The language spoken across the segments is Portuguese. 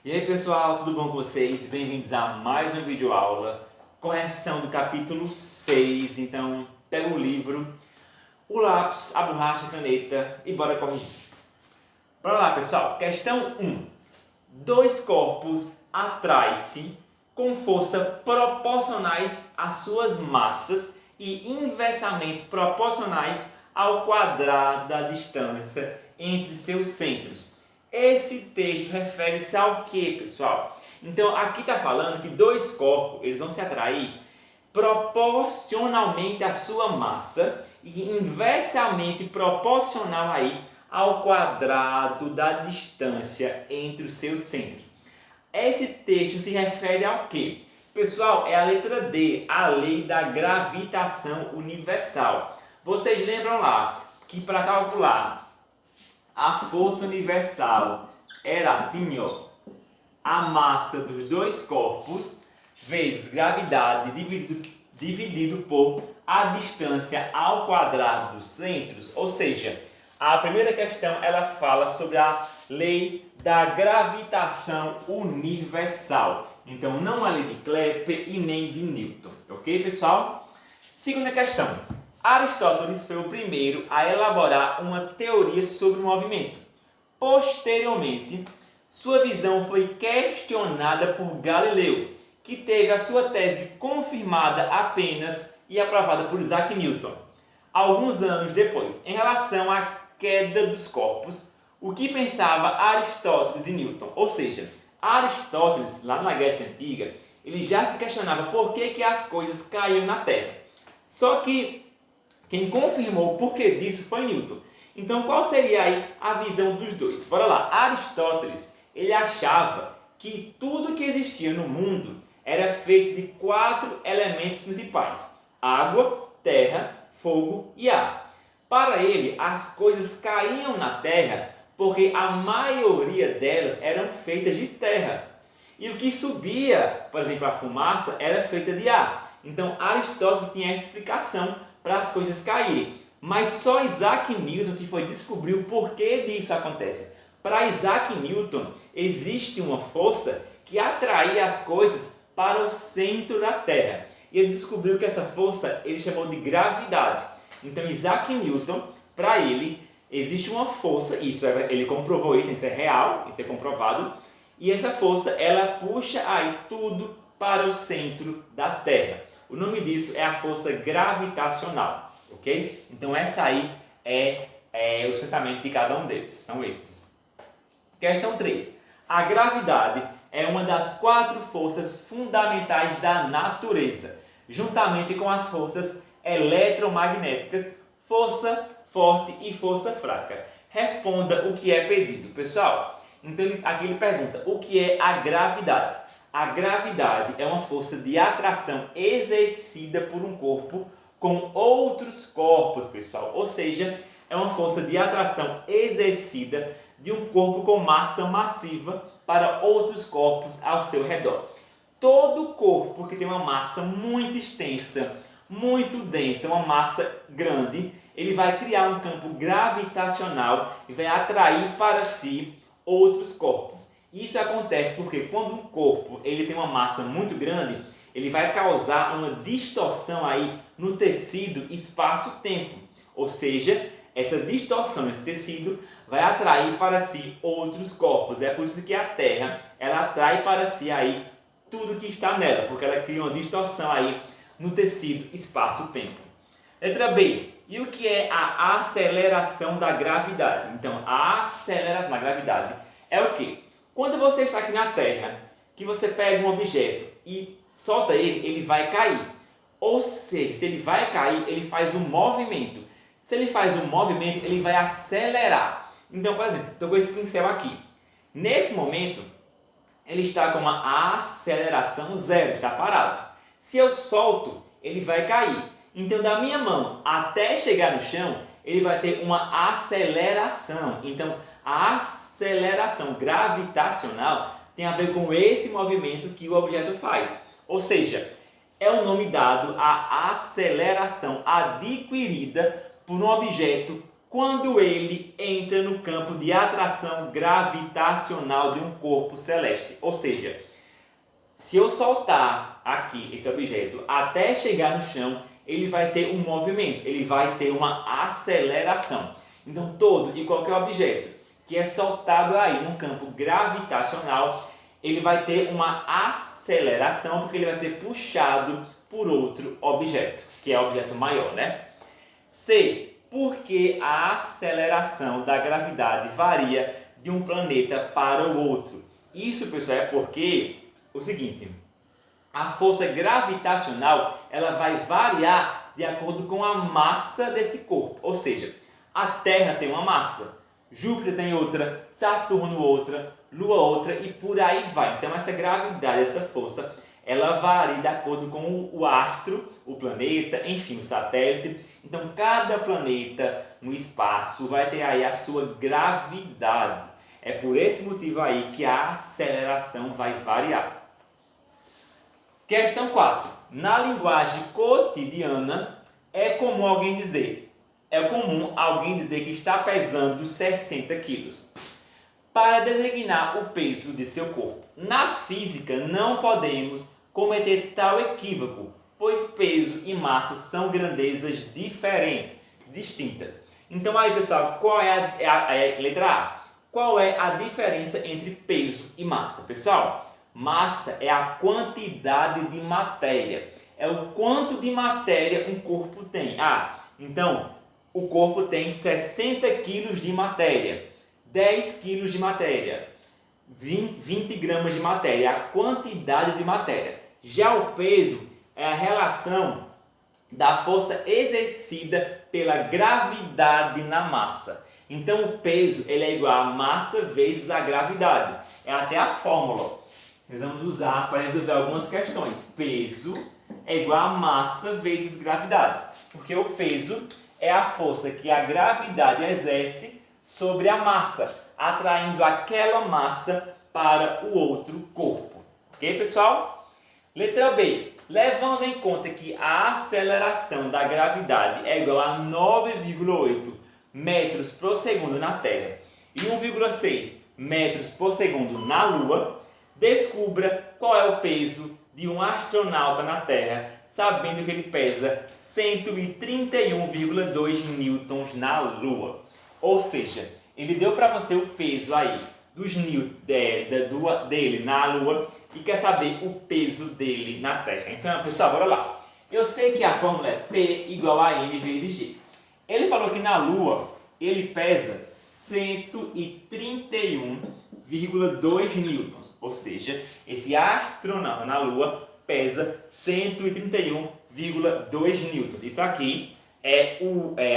E aí pessoal, tudo bom com vocês? Bem-vindos a mais uma videoaula, correção do capítulo 6. Então, pega o livro, o lápis, a borracha, a caneta e bora corrigir. Bora lá pessoal, questão 1. Dois corpos atraem-se com força proporcionais às suas massas e inversamente proporcionais ao quadrado da distância entre seus centros. Esse texto refere-se ao que, pessoal? Então, aqui está falando que dois corpos eles vão se atrair proporcionalmente à sua massa e inversamente proporcional aí ao quadrado da distância entre os seus centros. Esse texto se refere ao que? Pessoal, é a letra D, a lei da gravitação universal. Vocês lembram lá que para calcular a força universal era assim, ó, a massa dos dois corpos vezes gravidade dividido por a distância ao quadrado dos centros. Ou seja, a primeira questão ela fala sobre a lei da gravitação universal. Então não a lei de Kepler e nem de Newton, ok pessoal? Segunda questão. Aristóteles foi o primeiro a elaborar uma teoria sobre o movimento. Posteriormente, sua visão foi questionada por Galileu, que teve a sua tese confirmada apenas e aprovada por Isaac Newton. Alguns anos depois, em relação à queda dos corpos, o que pensava Aristóteles e Newton? Ou seja, Aristóteles, lá na Grécia Antiga, ele já se questionava por que as coisas caíam na Terra. Só que quem confirmou o porquê disso foi Newton. Então, qual seria aí a visão dos dois? Bora lá. Aristóteles, ele achava que tudo que existia no mundo era feito de 4 elementos principais: água, terra, fogo e ar. Para ele, as coisas caíam na terra porque a maioria delas eram feitas de terra. E o que subia, por exemplo, a fumaça, era feita de ar. Então, Aristóteles tinha essa explicação para as coisas caírem. Mas só Isaac Newton que foi descobrir o porquê disso acontece. Para Isaac Newton, existe uma força que atraía as coisas para o centro da Terra. E ele descobriu que essa força ele chamou de gravidade. Então, Isaac Newton, para ele, existe uma força, ele comprovou isso é real, isso é comprovado, e essa força ela puxa aí tudo para o centro da Terra. O nome disso é a força gravitacional, ok? Então essa aí é os pensamentos de cada um deles, são esses. Questão 3. A gravidade é uma das 4 forças fundamentais da natureza, juntamente com as forças eletromagnéticas, força forte e força fraca. Responda o que é pedido, pessoal. Então aqui ele pergunta, o que é a gravidade? A gravidade é uma força de atração exercida por um corpo com outros corpos, pessoal. Ou seja, é uma força de atração exercida de um corpo com massa massiva para outros corpos ao seu redor. Todo corpo que tem uma massa muito extensa, muito densa, uma massa grande, ele vai criar um campo gravitacional e vai atrair para si outros corpos. Isso acontece porque quando um corpo ele tem uma massa muito grande, ele vai causar uma distorção aí no tecido espaço-tempo. Ou seja, essa distorção nesse tecido vai atrair para si outros corpos. É por isso que a Terra ela atrai para si aí tudo que está nela, porque ela cria uma distorção aí no tecido espaço-tempo. Letra B. E o que é a aceleração da gravidade? Então, a aceleração da gravidade é o quê? Quando você está aqui na Terra, que você pega um objeto e solta ele, ele vai cair. Ou seja, se ele vai cair, ele faz um movimento. Se ele faz um movimento, ele vai acelerar. Então, por exemplo, estou com esse pincel aqui. Nesse momento, ele está com uma aceleração zero, está parado. Se eu solto, ele vai cair. Então, da minha mão até chegar no chão, ele vai ter uma aceleração. Então, a aceleração gravitacional tem a ver com esse movimento que o objeto faz. Ou seja, é o nome dado à aceleração adquirida por um objeto quando ele entra no campo de atração gravitacional de um corpo celeste. Ou seja, se eu soltar aqui esse objeto até chegar no chão, ele vai ter um movimento, ele vai ter uma aceleração. Então todo e qualquer objeto que é soltado aí num campo gravitacional, ele vai ter uma aceleração porque ele vai ser puxado por outro objeto, que é o objeto maior, né? C. Porque a aceleração da gravidade varia de um planeta para o outro. Isso, pessoal, é porque o seguinte, a força gravitacional ela vai variar de acordo com a massa desse corpo. Ou seja, a Terra tem uma massa, Júpiter tem outra, Saturno outra, Lua outra e por aí vai. Então essa gravidade, essa força, ela varia de acordo com o astro, o planeta, enfim, o satélite. Então cada planeta no espaço vai ter aí a sua gravidade. É por esse motivo aí que a aceleração vai variar. Questão 4. Na linguagem cotidiana, é comum alguém dizer que está pesando 60 quilos. Para designar o peso de seu corpo. Na física, não podemos cometer tal equívoco, pois peso e massa são grandezas diferentes, distintas. Então aí, pessoal, qual é a letra A? Qual é a diferença entre peso e massa? Pessoal, massa é a quantidade de matéria. É o quanto de matéria um corpo tem. Então, o corpo tem 60 quilos de matéria, 10 quilos de matéria, 20 gramas de matéria, a quantidade de matéria. Já o peso é a relação da força exercida pela gravidade na massa. Então o peso ele é igual a massa vezes a gravidade. É até a fórmula. Nós vamos usar para resolver algumas questões. Peso é igual a massa vezes gravidade. Porque o peso é a força que a gravidade exerce sobre a massa, atraindo aquela massa para o outro corpo. Ok, pessoal? Letra B. Levando em conta que a aceleração da gravidade é igual a 9,8 metros por segundo na Terra e 1,6 metros por segundo na Lua, descubra qual é o peso de um astronauta na Terra, sabendo que ele pesa 131,2 newtons na Lua. Ou seja, ele deu para você o peso aí dos newtons dele na Lua e quer saber o peso dele na Terra. Então, pessoal, bora lá. Eu sei que a fórmula é P igual a M vezes G. Ele falou que na Lua ele pesa 131,2 newtons. Ou seja, esse astronauta na Lua pesa 131,2 newtons. Isso aqui é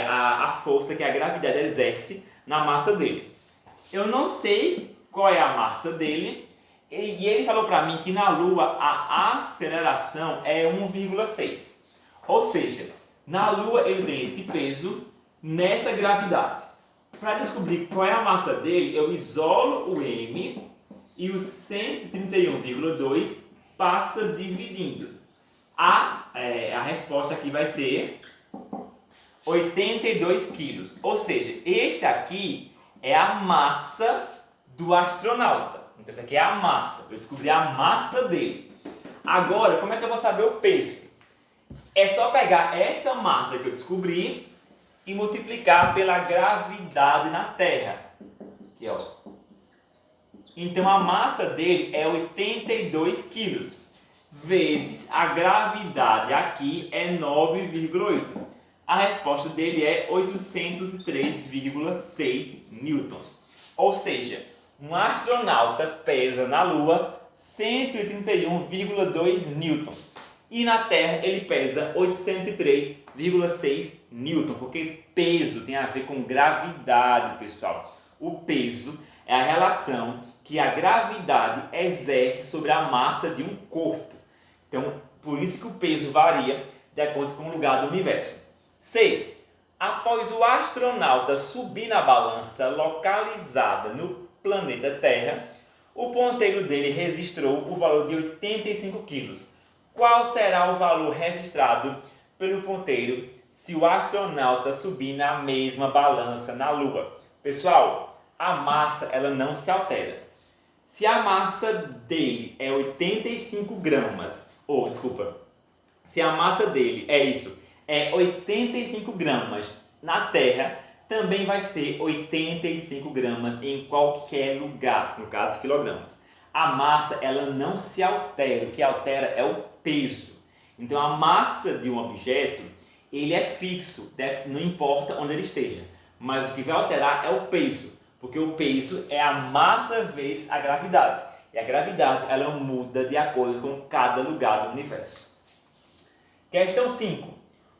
a força que a gravidade exerce na massa dele. Eu não sei qual é a massa dele, e ele falou para mim que na Lua a aceleração é 1,6. Ou seja, na Lua ele tem esse peso nessa gravidade. Para descobrir qual é a massa dele, eu isolo o M e o 131,2 passa dividindo. A resposta aqui vai ser 82 quilos. Ou seja, esse aqui é a massa do astronauta. Então, essa aqui é a massa. Eu descobri a massa dele. Agora, como é que eu vou saber o peso? É só pegar essa massa que eu descobri e multiplicar pela gravidade na Terra. Aqui, ó. Então, a massa dele é 82 quilos. Vezes a gravidade aqui é 9,8. A resposta dele é 803,6 newtons. Ou seja, um astronauta pesa na Lua 131,2 newtons. E na Terra ele pesa 803,6 newtons. Porque peso tem a ver com gravidade, pessoal. O peso é a relação que a gravidade exerce sobre a massa de um corpo. Então, por isso que o peso varia de acordo com o lugar do universo. C. Após o astronauta subir na balança localizada no planeta Terra, o ponteiro dele registrou o valor de 85 quilos. Qual será o valor registrado pelo ponteiro se o astronauta subir na mesma balança na Lua? Pessoal, a massa ela não se altera. Se a massa dele é 85 gramas, se a massa dele é 85 gramas na Terra, também vai ser 85 gramas em qualquer lugar, no caso quilogramas. A massa ela não se altera, o que altera é o peso. Então a massa de um objeto, ele é fixo, não importa onde ele esteja, mas o que vai alterar é o peso, porque o peso é a massa vezes a gravidade. E a gravidade ela muda de acordo com cada lugar do universo. Questão 5.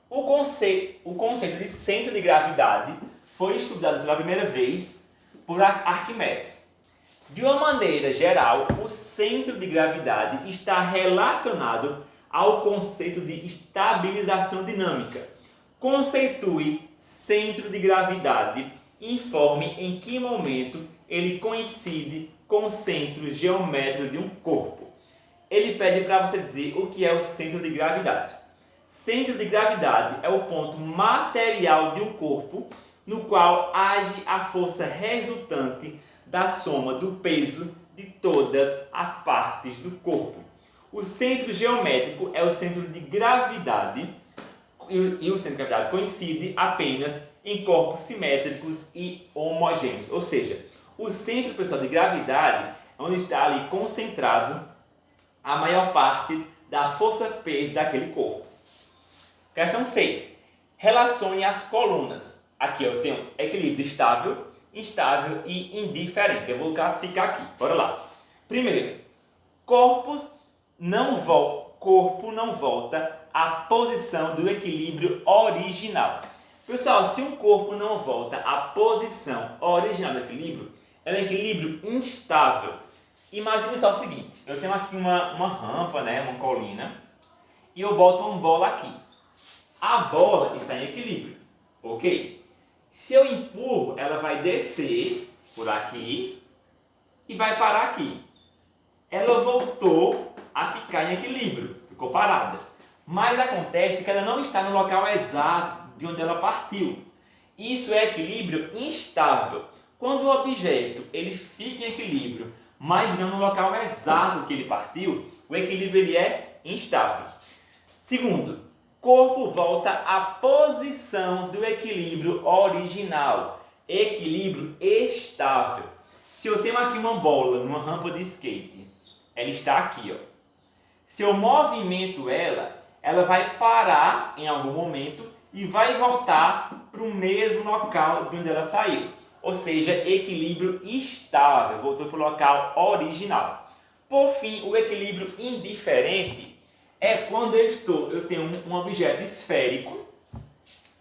O conceito de centro de gravidade foi estudado pela primeira vez por Arquimedes. De uma maneira geral, o centro de gravidade está relacionado ao conceito de estabilização dinâmica. Conceitue centro de gravidade e informe em que momento ele coincide com o centro geométrico de um corpo. Ele pede para você dizer o que é o centro de gravidade. Centro de gravidade é o ponto material de um corpo no qual age a força resultante da soma do peso de todas as partes do corpo. O centro geométrico é o centro de gravidade e o centro de gravidade coincide apenas em corpos simétricos e homogêneos. Ou seja, o centro, pessoal, de gravidade é onde está ali concentrado a maior parte da força-peso daquele corpo. Questão 6. Relacione as colunas. Aqui eu tenho equilíbrio estável, instável e indiferente. Eu vou classificar aqui. Bora lá. Primeiro, corpo não volta à posição do equilíbrio original. Pessoal, se um corpo não volta à posição original do equilíbrio, é um equilíbrio instável. Imagine só o seguinte, eu tenho aqui uma rampa, uma colina, e eu boto uma bola aqui. A bola está em equilíbrio, ok? Se eu empurro, ela vai descer por aqui e vai parar aqui. Ela voltou a ficar em equilíbrio, ficou parada. Mas acontece que ela não está no local exato de onde ela partiu. Isso é equilíbrio instável. Quando o objeto ele fica em equilíbrio, mas não no local exato que ele partiu, o equilíbrio ele é instável. Segundo, corpo volta à posição do equilíbrio original. Equilíbrio estável. Se eu tenho aqui uma bola numa rampa de skate, ela está aqui, ó. Se eu movimento ela vai parar em algum momento e vai voltar para o mesmo local de onde ela saiu. Ou seja, equilíbrio estável, voltou para o local original. Por fim, o equilíbrio indiferente é quando eu tenho um objeto esférico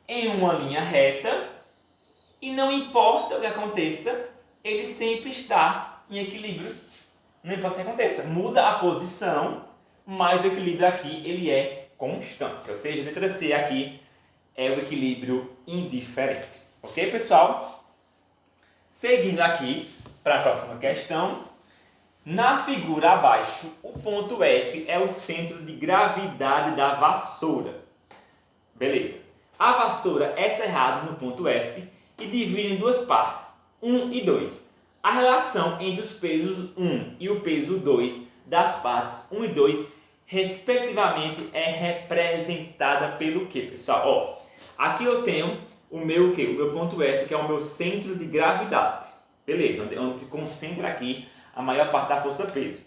em uma linha reta e não importa o que aconteça, ele sempre está em equilíbrio. Não importa o que aconteça, muda a posição, mas o equilíbrio aqui ele é constante. Ou seja, a letra C aqui é o equilíbrio indiferente. Ok, pessoal? Seguindo aqui para a próxima questão. Na figura abaixo, o ponto F é o centro de gravidade da vassoura. Beleza. A vassoura é cerrada no ponto F e divide em duas partes, 1 e 2. A relação entre os pesos 1 e o peso 2 das partes 1 e 2, respectivamente, é representada pelo quê, pessoal? Aqui eu tenho o meu ponto F, que é o meu centro de gravidade. Beleza, onde se concentra aqui a maior parte da força-peso.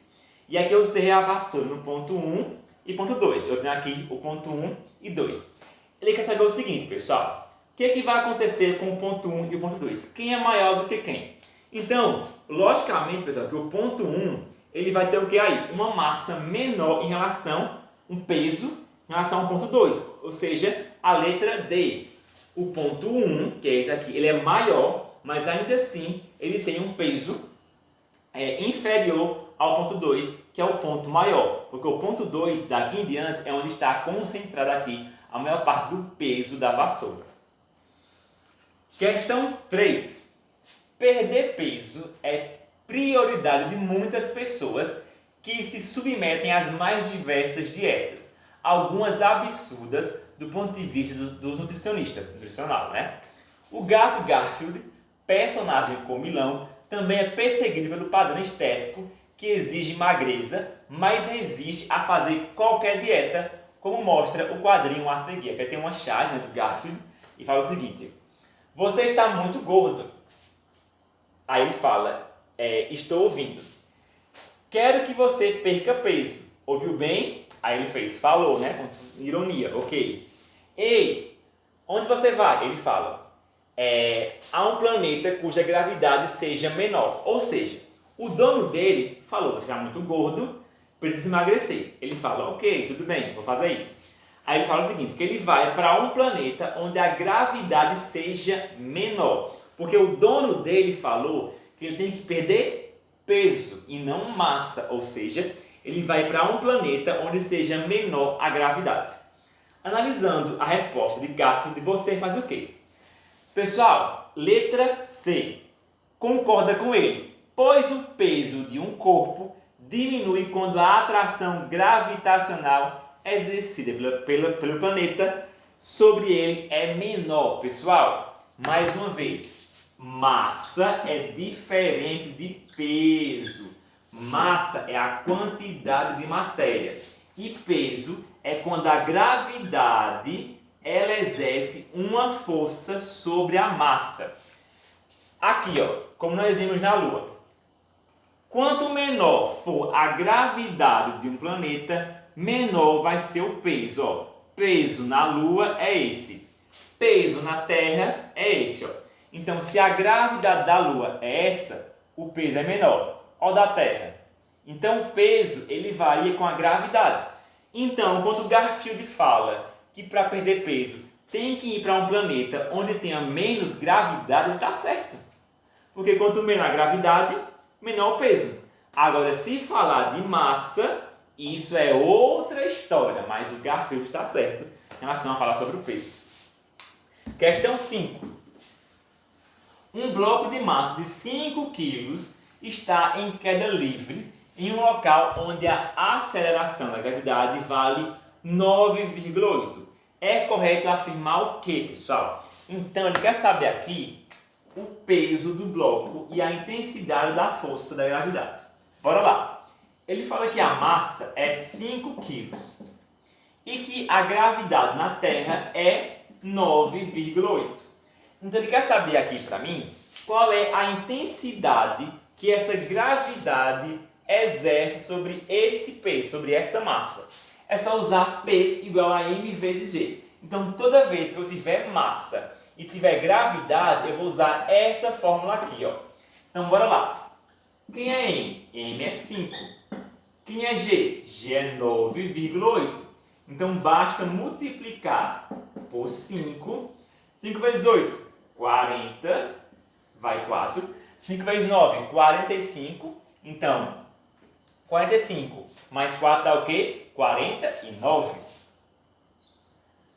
E aqui eu cerrei a vassoura no ponto 1 e ponto 2. Eu tenho aqui o ponto 1 e 2. Ele quer saber o seguinte, pessoal. O que vai acontecer com o ponto 1 e o ponto 2? Quem é maior do que quem? Então, logicamente, pessoal, que o ponto 1 ele vai ter o que aí? Uma massa menor em relação, um peso em relação ao ponto 2. Ou seja, a letra D. O ponto 1, que é esse aqui, ele é maior, mas ainda assim ele tem um peso inferior ao ponto 2, que é o ponto maior. Porque o ponto 2, daqui em diante, é onde está concentrado aqui a maior parte do peso da vassoura. Questão 3. Perder peso é prioridade de muitas pessoas que se submetem às mais diversas dietas, algumas absurdas do ponto de vista dos nutricionistas, nutricional, né? O gato Garfield, personagem comilão, também é perseguido pelo padrão estético que exige magreza, mas resiste a fazer qualquer dieta, como mostra o quadrinho a seguir. Aqui tem uma charge, né, do Garfield e fala o seguinte: você está muito gordo. Aí ele fala, estou ouvindo. Quero que você perca peso. Ouviu bem? Aí ele fez, falou, né? Com ironia, ok. Ei, onde você vai? Ele fala, a um planeta cuja gravidade seja menor. Ou seja, o dono dele falou, você está muito gordo, precisa emagrecer. Ele fala, ok, tudo bem, vou fazer isso. Aí ele fala o seguinte, que ele vai para um planeta onde a gravidade seja menor. Porque o dono dele falou que ele tem que perder peso e não massa. Ou seja, ele vai para um planeta onde seja menor a gravidade. Analisando a resposta de Garfield, você faz o quê? Pessoal, letra C. Concorda com ele, pois o peso de um corpo diminui quando a atração gravitacional exercida pelo planeta sobre ele é menor. Pessoal, mais uma vez, massa é diferente de peso. Massa é a quantidade de matéria e peso é quando a gravidade ela exerce uma força sobre a massa. Aqui, ó, como nós vimos na Lua. Quanto menor for a gravidade de um planeta, menor vai ser o peso. Ó. Peso na Lua é esse. Peso na Terra é esse. Ó. Então, se a gravidade da Lua é essa, o peso é menor. Ó da Terra. Então, o peso ele varia com a gravidade. Então, quando o Garfield fala que para perder peso tem que ir para um planeta onde tenha menos gravidade, ele está certo. Porque quanto menor a gravidade, menor o peso. Agora, se falar de massa, isso é outra história, mas o Garfield está certo em relação a falar sobre o peso. Questão 5. Um bloco de massa de 5 kg está em queda livre em um local onde a aceleração da gravidade vale 9,8. É correto afirmar o quê, pessoal? Então, ele quer saber aqui o peso do bloco e a intensidade da força da gravidade. Bora lá. Ele fala que a massa é 5 kg e que a gravidade na Terra é 9,8. Então, ele quer saber aqui para mim qual é a intensidade que essa gravidade exerce sobre esse peso, sobre essa massa. É só usar P igual a M vezes G. Então, toda vez que eu tiver massa e tiver gravidade, eu vou usar essa fórmula aqui, ó. Então, bora lá. Quem é M? M é 5. Quem é G? G é 9,8. Então, basta multiplicar por 5. 5 vezes 8, 40. Vai 4. 5 vezes 9, 45. Então, 45 mais 4 dá o quê? 49.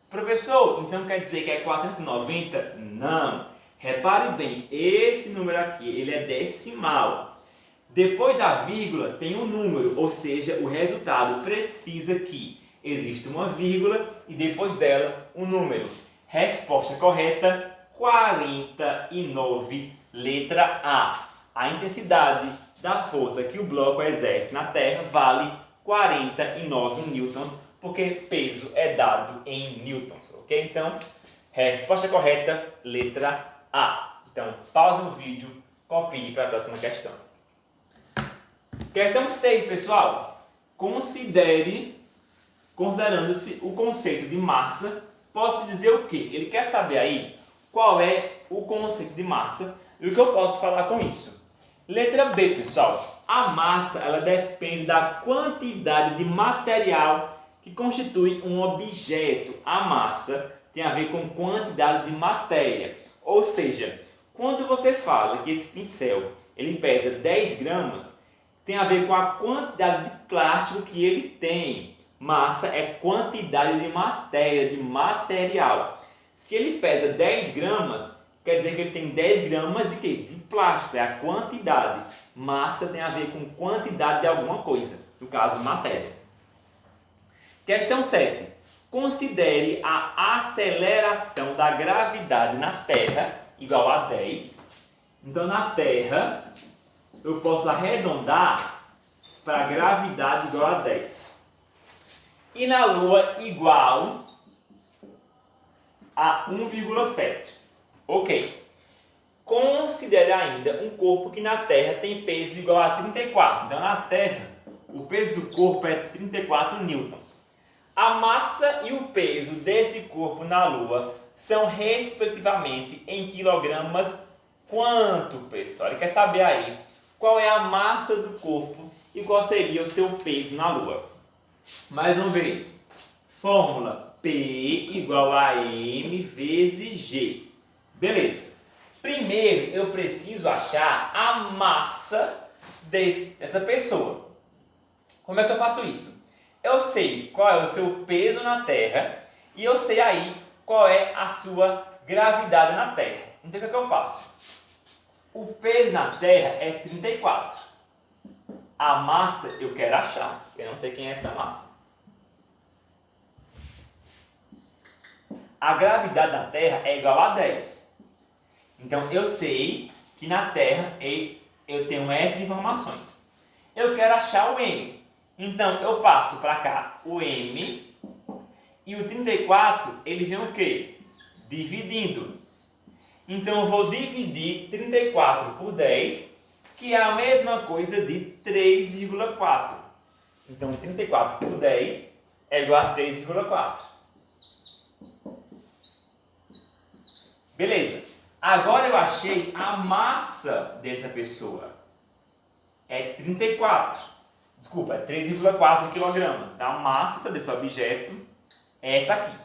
Professor, então quer dizer que é 490? Não. Repare bem, esse número aqui, ele é decimal. Depois da vírgula tem um número, ou seja, o resultado precisa que exista uma vírgula e depois dela um número. Resposta correta, 49, letra A. A intensidade da força que o bloco exerce na Terra vale 49 newtons, porque peso é dado em newtons, ok? Então, resposta correta, letra A. Então, pausa o vídeo, copie para a próxima questão. Questão 6, pessoal. Considerando-se o conceito de massa, posso dizer o quê? Ele quer saber aí qual é o conceito de massa e o que eu posso falar com isso. Letra B, pessoal. A massa ela depende da quantidade de material que constitui um objeto. A massa tem a ver com quantidade de matéria. Ou seja, quando você fala que esse pincel ele pesa 10 gramas, tem a ver com a quantidade de plástico que ele tem. Massa é quantidade de matéria, de material. Se ele pesa 10 gramas, quer dizer que ele tem 10 gramas de quê? De plástico, é a quantidade. Massa tem a ver com quantidade de alguma coisa, no caso, matéria. Questão 7. Considere a aceleração da gravidade na Terra igual a 10. Então, na Terra, eu posso arredondar para a gravidade igual a 10. E na Lua, igual a 1,7. Ok. Considere ainda um corpo que na Terra tem peso igual a 34. Então, na Terra, o peso do corpo é 34 newtons. A massa e o peso desse corpo na Lua são, respectivamente, em quilogramas quanto, pessoal? Ele quer saber aí qual é a massa do corpo e qual seria o seu peso na Lua. Mais uma vez, fórmula P igual a M vezes G. Beleza. Primeiro, eu preciso achar a massa dessa pessoa. Como é que eu faço isso? Eu sei qual é o seu peso na Terra e eu sei aí qual é a sua gravidade na Terra. Então, o que é que eu faço? O peso na Terra é 34. A massa eu quero achar. Eu não sei quem é essa massa. A gravidade na Terra é igual a 10. Então, eu sei que na Terra eu tenho essas informações. Eu quero achar o M. Então, eu passo para cá o M e o 34, ele vem o quê? Dividindo. Então, eu vou dividir 34 por 10, que é a mesma coisa de 3,4. Então, 34 por 10 é igual a 3,4. Beleza. Agora eu achei a massa dessa pessoa. É 34. Desculpa, é 3,4 kg. A massa desse objeto é essa aqui.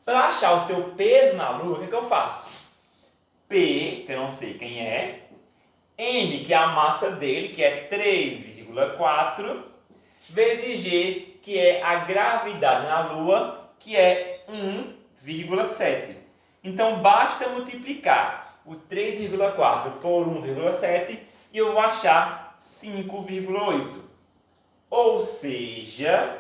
Para achar o seu peso na Lua, o que eu faço? P, que eu não sei quem é, M, que é a massa dele, que é 3,4, vezes G, que é a gravidade na Lua, que é 1,7. Então, basta multiplicar o 3,4 por 1,7 e eu vou achar 5,8. Ou seja,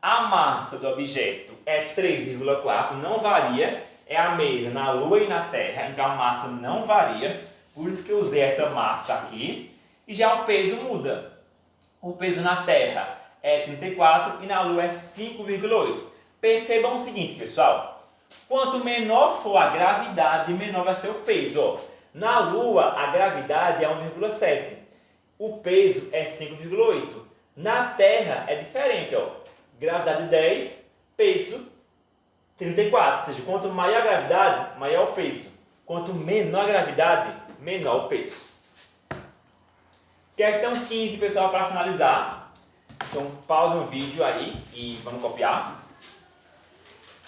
a massa do objeto é 3,4, não varia, é a mesma na Lua e na Terra, então a massa não varia, por isso que eu usei essa massa aqui. E já o peso muda. O peso na Terra é 34 e na Lua é 5,8. Percebam o seguinte, pessoal, quanto menor for a gravidade, menor vai ser o peso. Ó. Na Lua, a gravidade é 1,7. O peso é 5,8. Na Terra é diferente, ó. Gravidade 10, peso 34. Ou seja, quanto maior a gravidade, maior o peso. Quanto menor a gravidade, menor o peso. Questão 15, pessoal, para finalizar. Então, pausa o vídeo aí e vamos copiar.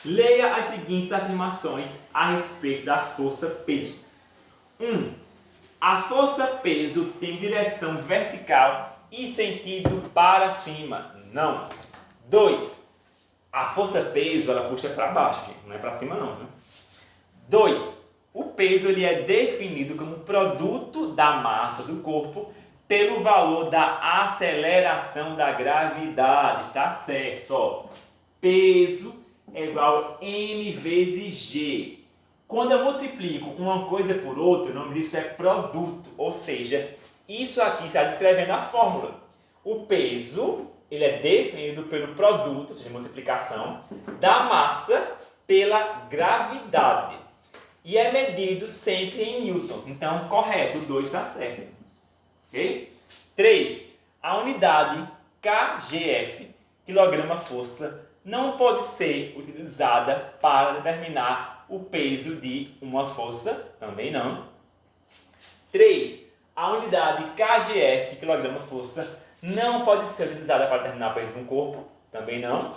Leia as seguintes afirmações a respeito da força-peso. 1. A força-peso tem direção vertical e sentido para cima. Não. 2. A força-peso ela puxa para baixo, gente. Não é para cima não, viu? 2. O peso ele é definido como produto da massa do corpo pelo valor da aceleração da gravidade. Está certo, ó. Peso é igual a m vezes g. Quando eu multiplico uma coisa por outra, o nome disso é produto, ou seja, isso aqui está descrevendo a fórmula. O peso ele é definido pelo produto, ou seja, multiplicação, da massa pela gravidade. E é medido sempre em newtons. Então, correto, o 2 está certo. Ok? 3. A unidade kgf, quilograma-força, não pode ser utilizada para determinar o peso de uma força, também não. 3. A unidade kgf, quilograma-força, não pode ser utilizada para determinar o peso de um corpo, também não.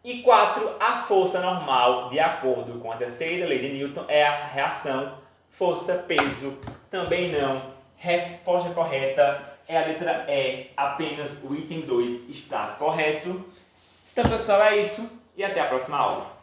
E 4. A força normal, de acordo com a terceira lei de Newton, é a reação força-peso, também não. Resposta correta é a letra E, apenas o item 2 está correto. Então, pessoal, é isso e até a próxima aula.